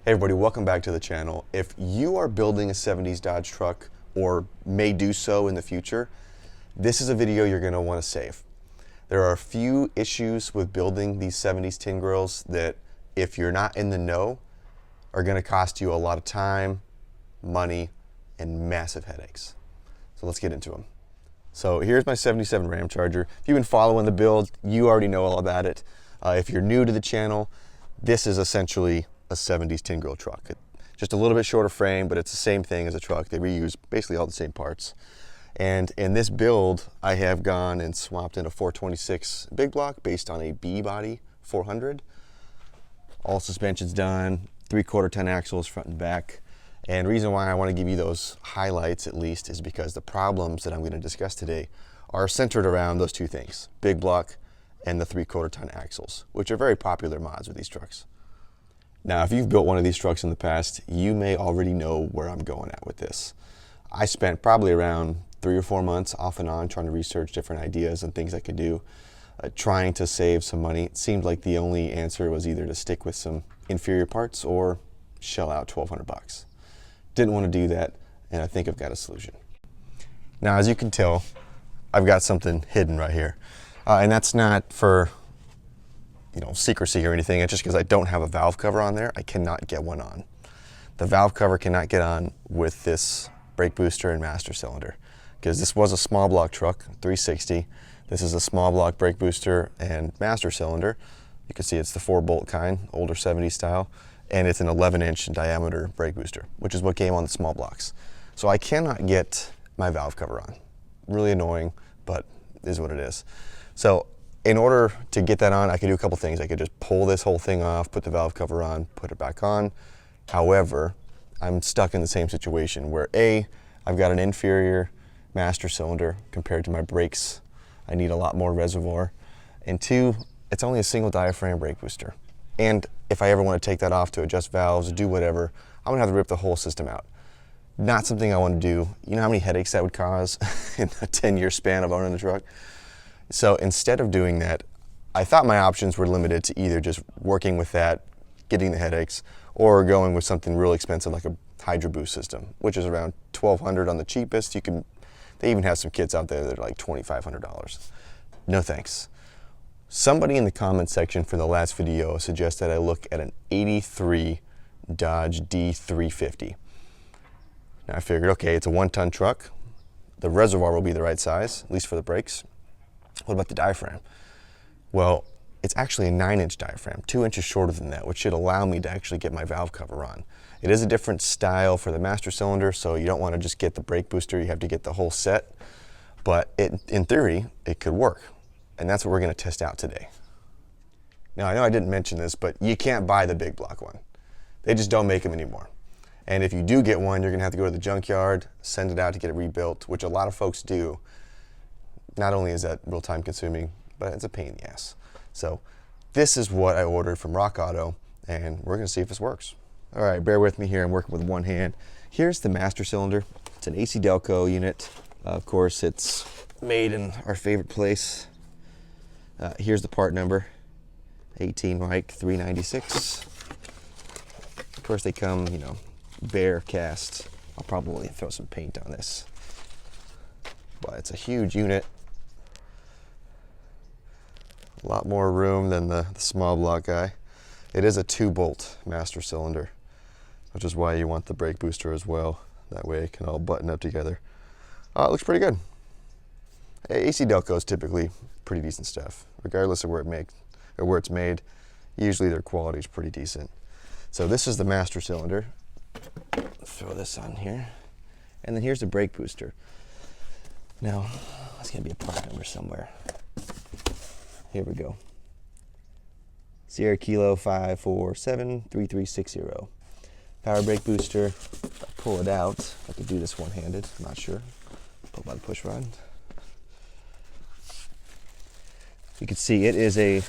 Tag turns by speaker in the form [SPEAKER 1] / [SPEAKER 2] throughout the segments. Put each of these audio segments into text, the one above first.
[SPEAKER 1] Hey everybody, welcome back to the channel. If you are building a 70s Dodge truck or may do so in the future, this is a video you're going to want to save. There are a few issues with building these 70s tin grills that, if you're not in the know, are going to cost you a lot of time, money, and massive headaches. So let's get into them. So here's my 77 Ramcharger. If you've been following the build, you already know all about it. If you're new to the channel, this is essentially a 70s tin grill truck. Just a little bit shorter frame, but it's the same thing as a truck. They reuse basically all the same parts. And in this build, I have gone and swapped in a 426 big block based on a B body 400. All suspension's done, 3/4 ton axles front and back. And the reason why I want to give you those highlights at least is because the problems that I'm going to discuss today are centered around those two things, big block and the 3/4 ton axles, which are very popular mods with these trucks. Now, if you've built one of these trucks in the past, you may already know where I'm going at with this. I spent probably around 3 or 4 months off and on trying to research different ideas and things I could do, trying to save some money. It seemed like the only answer was either to stick with some inferior parts or shell out $1,200. Didn't want to do that, and I think I've got a solution. Now, as you can tell, I've got something hidden right here. And that's not for secrecy or anything. It's just because I don't have a valve cover on there, I cannot get one on. The valve cover cannot get on with this brake booster and master cylinder, because this was a small block truck, 360. This is a small block brake booster and master cylinder. You can see it's the 4-bolt kind, older 70s style, and it's an 11-inch diameter brake booster, which is what came on the small blocks. So I cannot get my valve cover on. Really annoying, but is what it is. So in order to get that on, I could do a couple things. I could just pull this whole thing off, put the valve cover on, put it back on. However, I'm stuck in the same situation where A, I've got an inferior master cylinder compared to my brakes. I need a lot more reservoir. And 2, it's only a single diaphragm brake booster. And if I ever want to take that off to adjust valves, do whatever, I'm gonna have to rip the whole system out. Not something I want to do. You know how many headaches that would cause in a 10-year span of owning a truck? So instead of doing that, I thought my options were limited to either just working with that, getting the headaches, or going with something real expensive like a Hydro Boost system, which is around $1,200 on the cheapest. They even have some kits out there that are like $2,500. No thanks. Somebody in the comments section for the last video suggested I look at an 83 Dodge D350. Now I figured, okay, it's a 1-ton truck. The reservoir will be the right size, at least for the brakes. What about the diaphragm? Well, it's actually a 9-inch diaphragm, 2 inches shorter than that, which should allow me to actually get my valve cover on. It is a different style for the master cylinder, so you don't want to just get the brake booster, you have to get the whole set. But in theory, it could work. And that's what we're going to test out today. Now, I know I didn't mention this, but you can't buy the big block one. They just don't make them anymore. And if you do get one, you're going to have to go to the junkyard, send it out to get it rebuilt, which a lot of folks do. Not only is that real time consuming, but it's a pain in the ass. So this is what I ordered from Rock Auto, and we're gonna see if this works. All right, bear with me here, I'm working with one hand. Here's the master cylinder. It's an AC Delco unit. Of course, it's made in our favorite place. Here's the part number, 18 Mike 396. Of course, they come, bare cast. I'll probably throw some paint on this. But it's a huge unit. A lot more room than the small block guy. It is a 2-bolt master cylinder, which is why you want the brake booster as well. That way it can all button up together. It looks pretty good. AC Delco is typically pretty decent stuff, regardless of where it's made. Usually their quality is pretty decent. So this is the master cylinder. Throw this on here, and then here's the brake booster. Now, there's gonna be a part number somewhere. Here we go. Sierra Kilo 5473360. Power brake booster. If I pull it out, I could do this one-handed, I'm not sure. Pull by the push rod. You can see it is a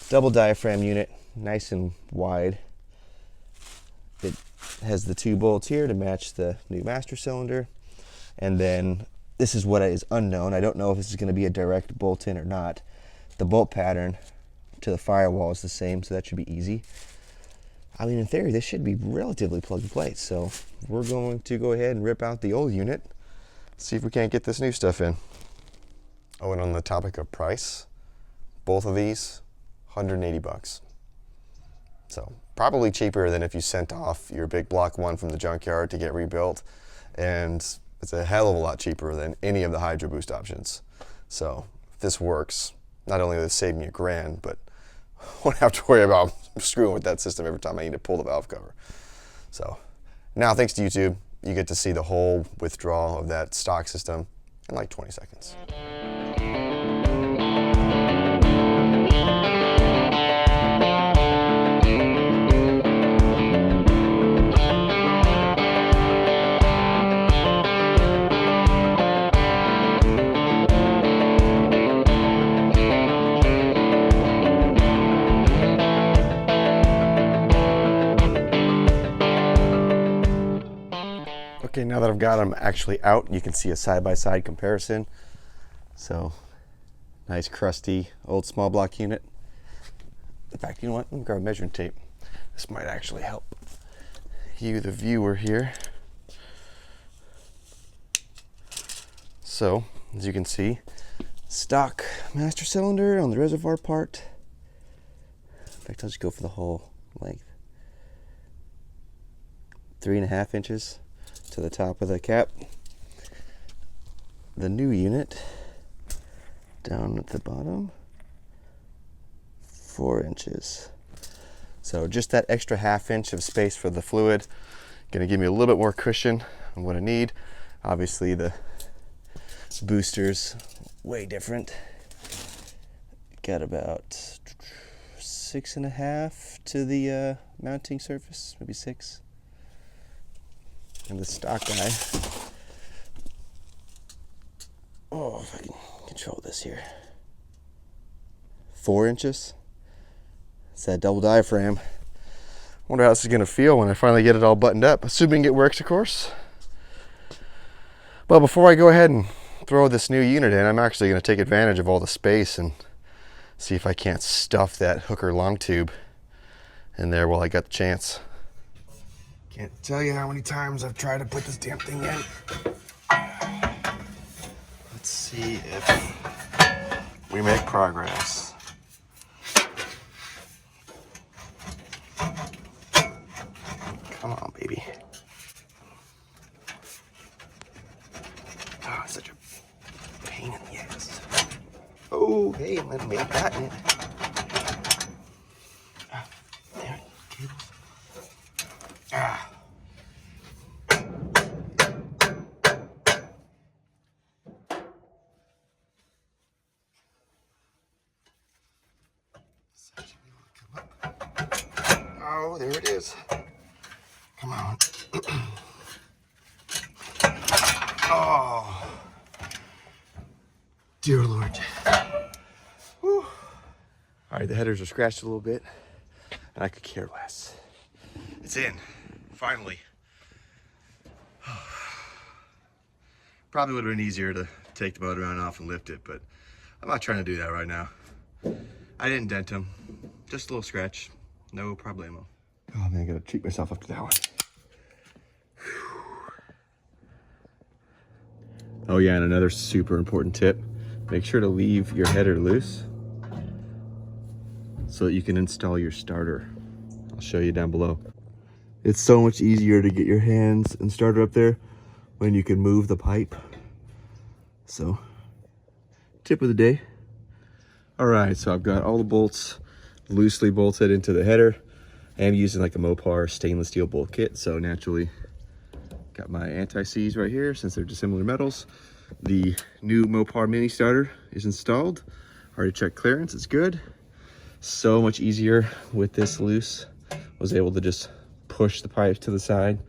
[SPEAKER 1] double diaphragm unit, nice and wide. It has the 2 bolts here to match the new master cylinder. And then this is what is unknown. I don't know if this is going to be a direct bolt in or not. The bolt pattern to the firewall is the same, so that should be easy. I mean, in theory, this should be relatively plug and play. So we're going to go ahead and rip out the old unit, see if we can't get this new stuff in. Oh, and on the topic of price, both of these, 180 bucks. So probably cheaper than if you sent off your big block one from the junkyard to get rebuilt. And it's a hell of a lot cheaper than any of the Hydro Boost options. So if this works, not only will it save me $1,000, but I won't have to worry about screwing with that system every time I need to pull the valve cover. So now, thanks to YouTube, you get to see the whole withdrawal of that stock system in like 20 seconds. Okay, now that I've got them actually out, you can see a side-by-side comparison. So, nice crusty old small block unit. In fact, you know what? Let me grab a measuring tape. This might actually help you, the viewer, here. So, as you can see, stock master cylinder on the reservoir part. In fact, I'll just go for the whole length. 3.5 inches to the top of the cap. The new unit down at the bottom, 4 inches. So just that extra 1/2 inch of space for the fluid, gonna give me a little bit more cushion on what I need. Obviously the boosters way different. Got about 6.5 to the mounting surface, maybe 6. And the stock guy, oh, if I can control this here, 4 inches. It's that double diaphragm. Wonder how this is gonna feel when I finally get it all buttoned up, assuming it works, of course. Well, before I go ahead and throw this new unit in, I'm actually gonna take advantage of all the space and see if I can't stuff that hooker long tube in there while I got the chance. Can't tell you how many times I've tried to put this damn thing in. Let's see if we make progress. Come on, baby. Oh, it's such a pain in the ass. Oh, hey, let me got it. There, cables. Ah. Oh, there it is. Come on. Oh, dear Lord. Whew. All right, the headers are scratched a little bit, and I could care less. It's in, finally. Probably would have been easier to take the motor on off and lift it, but I'm not trying to do that right now. I didn't dent them, just a little scratch, no problemo. Oh man, I gotta treat myself up to that one. Oh yeah, and another super important tip, make sure to leave your header loose so that you can install your starter. I'll show you down below. It's so much easier to get your hands and starter up there when you can move the pipe. So, tip of the day. All right, so I've got all the bolts loosely bolted into the header. I am using like a Mopar stainless steel bolt kit, so naturally got my anti-seize right here since they're dissimilar metals. The new Mopar mini starter is installed. Already checked clearance, it's good. So much easier with this loose. Was able to just push the pipe to the side,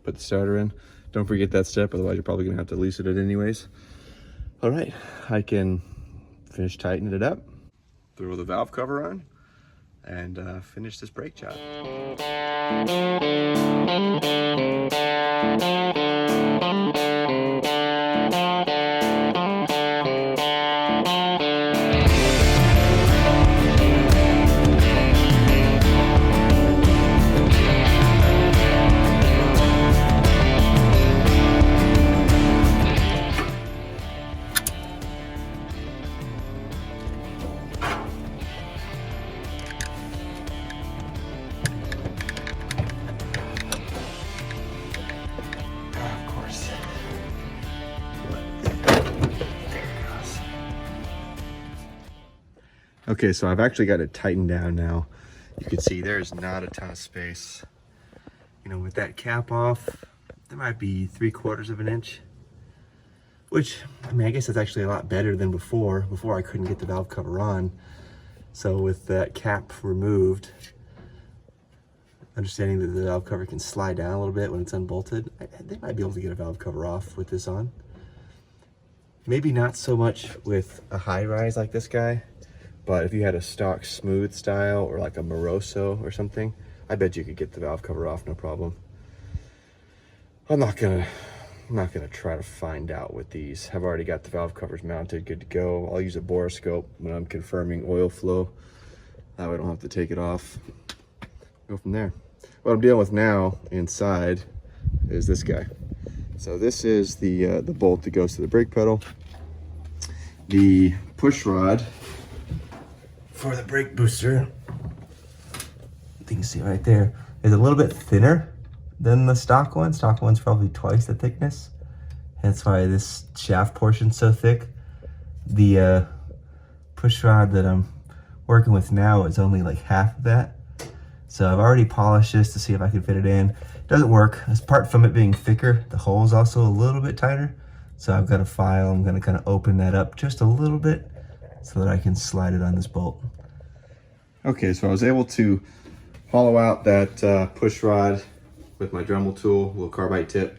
[SPEAKER 1] put the starter in. Don't forget that step, otherwise you're probably gonna have to loosen it anyways. All right, I can finish tightening it up, throw the valve cover on, and finish this brake job. Okay, so I've actually got it tightened down now. You can see there's not a ton of space. You know, with that cap off, there might be 3/4 of an inch. Which, I mean, I guess it's actually a lot better than before. Before I couldn't get the valve cover on. So with that cap removed, understanding that the valve cover can slide down a little bit when it's unbolted, they might be able to get a valve cover off with this on. Maybe not so much with a high rise like this guy, but if you had a stock smooth style or like a Moroso or something, I bet you could get the valve cover off no problem. I'm not gonna try to find out with these. I've already got the valve covers mounted, good to go. I'll use a borescope when I'm confirming oil flow. That way I don't have to take it off. Go from there. What I'm dealing with now inside is this guy. So this is the bolt that goes to the brake pedal. The push rod for the brake booster, you can see right there, is a little bit thinner than the stock one. Stock one's probably twice the thickness. That's why this shaft portion's so thick. The push rod that I'm working with now is only like half of that. So I've already polished this to see if I can fit it in. It doesn't work. Apart from it being thicker, the hole is also a little bit tighter. So I've got a file. I'm going to kind of open that up just a little bit so that I can slide it on this bolt. Okay, so I was able to hollow out that push rod with my Dremel tool, little carbide tip.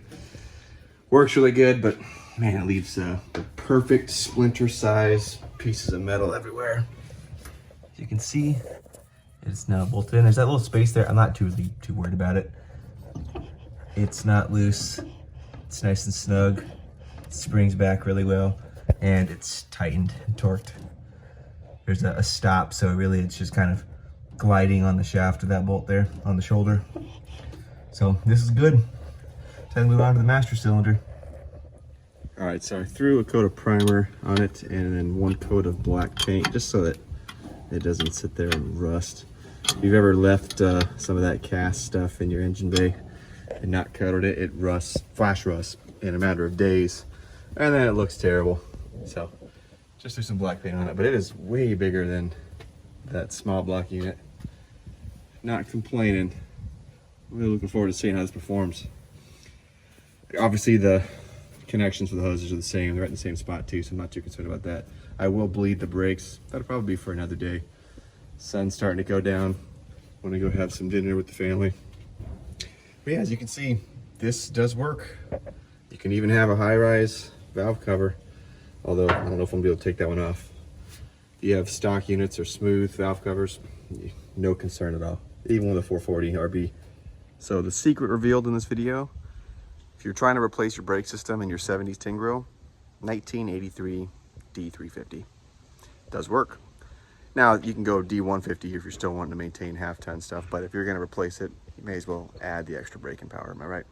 [SPEAKER 1] Works really good, but man, it leaves the perfect splinter size pieces of metal everywhere. As you can see, it's now bolted in. There's that little space there. I'm not too worried about it. It's not loose. It's nice and snug. It springs back really well, and it's tightened and torqued. There's a stop, so really it's just kind of gliding on the shaft of that bolt there on the shoulder. So this is good. Time to move on to the master cylinder. All right, so I threw a coat of primer on it and then one coat of black paint just so that it doesn't sit there and rust. If you've ever left some of that cast stuff in your engine bay and not coated it, it rusts, flash rusts in a matter of days, and then it looks terrible. So just threw some black paint on it, but it is way bigger than that small block unit. Not complaining. Really looking forward to seeing how this performs. Obviously the connections for the hoses are the same. They're at the same spot too, so I'm not too concerned about that. I will bleed the brakes. That'll probably be for another day. Sun's starting to go down. Want to go have some dinner with the family. But yeah, as you can see, this does work. You can even have a high-rise valve cover, although I don't know if I'm gonna be able to take that one off. If you have stock units or smooth valve covers, no concern at all, even with a 440 RB. So the secret revealed in this video: if you're trying to replace your brake system in your 70s tin grill, 1983 D350 does work. Now you can go D150 if you're still wanting to maintain half-ton stuff, but if you're going to replace it, you may as well add the extra braking power. Am I right?